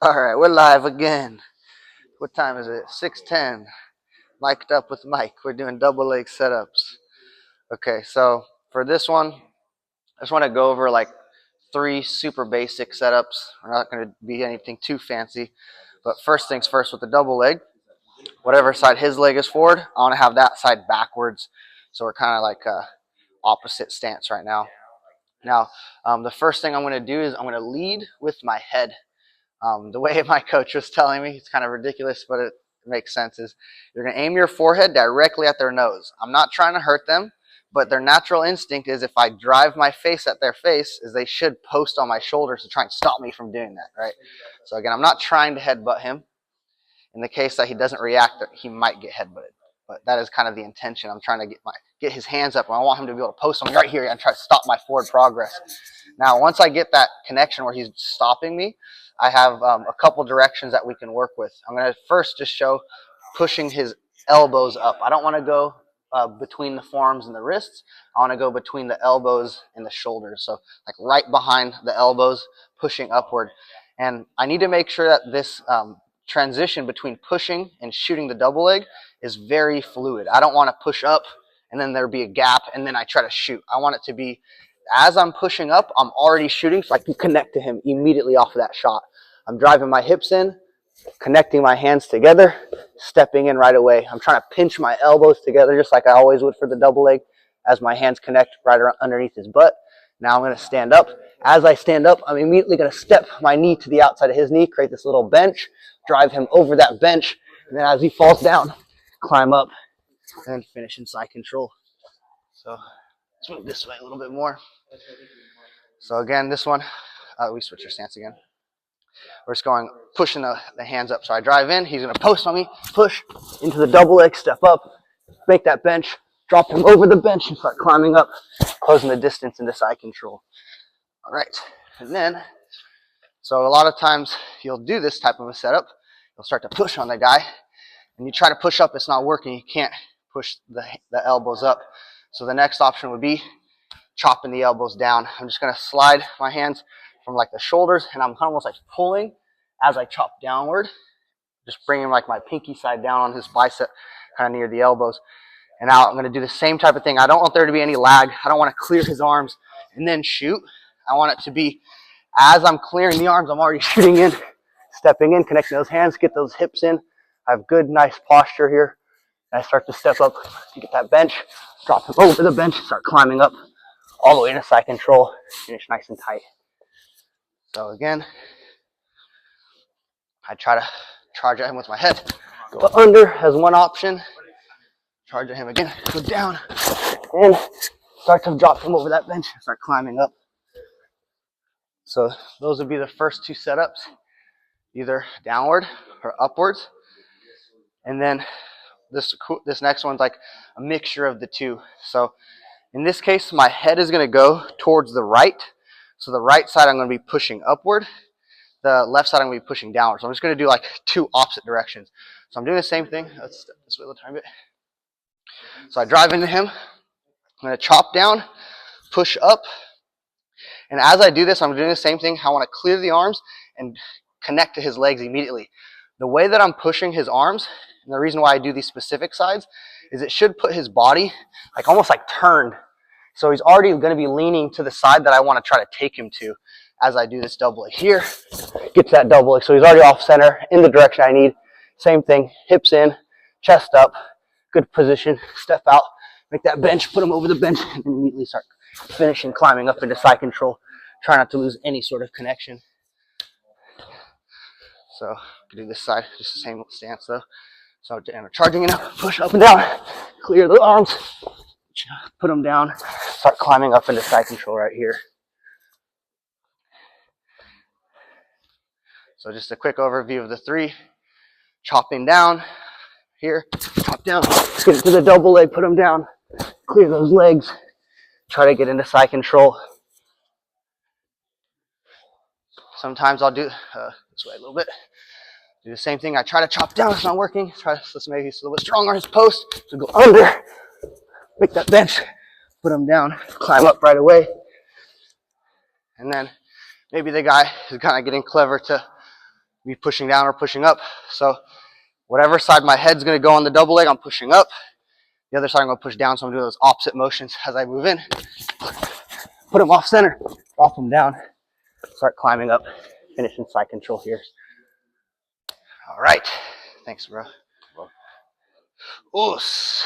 All right, we're live again. What time is it? 6:10. Mic'd up with Mike. We're doing double leg setups. Okay, so for this one, I just want to go over like three super basic setups. We're not going to be anything too fancy, but first things first with the double leg. Whatever side his leg is forward, I want to have that side backwards. So we're kind of like opposite stance right now. Now, the first thing I'm going to do is I'm going to lead with my head. The way my coach was telling me, it's kind of ridiculous, but it makes sense, is you're going to aim your forehead directly at their nose. I'm not trying to hurt them, but their natural instinct is if I drive my face at their face, is they should post on my shoulders to try and stop me from doing that, right? So again, I'm not trying to headbutt him. In the case that he doesn't react, he might get headbutted. But that is kind of the intention. I'm trying to get his hands up, and I want him to be able to post them right here and try to stop my forward progress. Now, once I get that connection where he's stopping me, I have a couple directions that we can work with. I'm going to first just show pushing his elbows up. I don't want to go between the forearms and the wrists. I want to go between the elbows and the shoulders. So like right behind the elbows, pushing upward. And I need to make sure that this transition between pushing and shooting the double leg is very fluid. I don't want to push up and then there be a gap and then I try to shoot. I want it to be, as I'm pushing up, I'm already shooting so I can connect to him immediately off of that shot. I'm driving my hips in, connecting my hands together, stepping in right away. I'm trying to pinch my elbows together just like I always would for the double leg as my hands connect right underneath his butt. Now I'm going to stand up. As I stand up, I'm immediately going to step my knee to the outside of his knee, create this little bench, drive him over that bench, and then as he falls down, climb up, and finish in side control. So let's move this way a little bit more. So again, this one, we switch our stance again. We're just going, pushing the hands up. So I drive in, he's going to post on me, push into the double leg, step up, make that bench, drop him over the bench, and start climbing up, closing the distance into side control. All right, and then, so a lot of times you'll do this type of a setup. You'll start to push on the guy, and you try to push up, it's not working. You can't push the elbows up. So the next option would be chopping the elbows down. I'm just going to slide my hands from like the shoulders, and I'm almost like pulling as I chop downward, just bringing like my pinky side down on his bicep, kind of near the elbows. And now I'm going to do the same type of thing. I don't want there to be any lag. I don't want to clear his arms and then shoot. I want it to be, as I'm clearing the arms, I'm already shooting in, stepping in, connecting those hands, get those hips in. I have good, nice posture here. And I start to step up to get that bench, drop him over the bench, start climbing up all the way into side control, finish nice and tight. So again, I try to charge at him with my head. Go under as one option, charge at him again, go down, and start to drop him over that bench, start climbing up. So those would be the first two setups, either downward or upwards. And then this next one's like a mixture of the two. So in this case, my head is going to go towards the right. So the right side I'm going to be pushing upward. The left side I'm going to be pushing downward. So I'm just going to do like two opposite directions. So I'm doing the same thing. Let's step this way a little tiny bit. So I drive into him. I'm going to chop down, push up. And as I do this, I'm doing the same thing. I want to clear the arms and connect to his legs immediately. The way that I'm pushing his arms, and the reason why I do these specific sides, is it should put his body like almost like turned. So he's already going to be leaning to the side that I want to try to take him to as I do this double leg here. Gets that double leg. So he's already off center in the direction I need. Same thing, hips in, chest up, good position, step out, make that bench, put him over the bench, and immediately start finishing climbing up into side control. Try not to lose any sort of connection. So do this side, just the same stance though. So charging it up, push up and down, clear the arms, put them down, start climbing up into side control right here. So just a quick overview of the three. Chopping down here, chop down, get into the double leg, put them down, clear those legs, try to get into side control. Sometimes I'll do this way a little bit. Do the same thing. I try to chop down. It's not working. Let's make it a little bit stronger on his post. So go under, make that bench, put him down, climb up right away. And then maybe the guy is kind of getting clever to be pushing down or pushing up. So whatever side my head's going to go on the double leg, I'm pushing up. The other side I'm going to push down, so I'm doing those opposite motions as I move in. Put them off center, drop them down, start climbing up, finishing side control here. All right. Thanks, bro. Oos.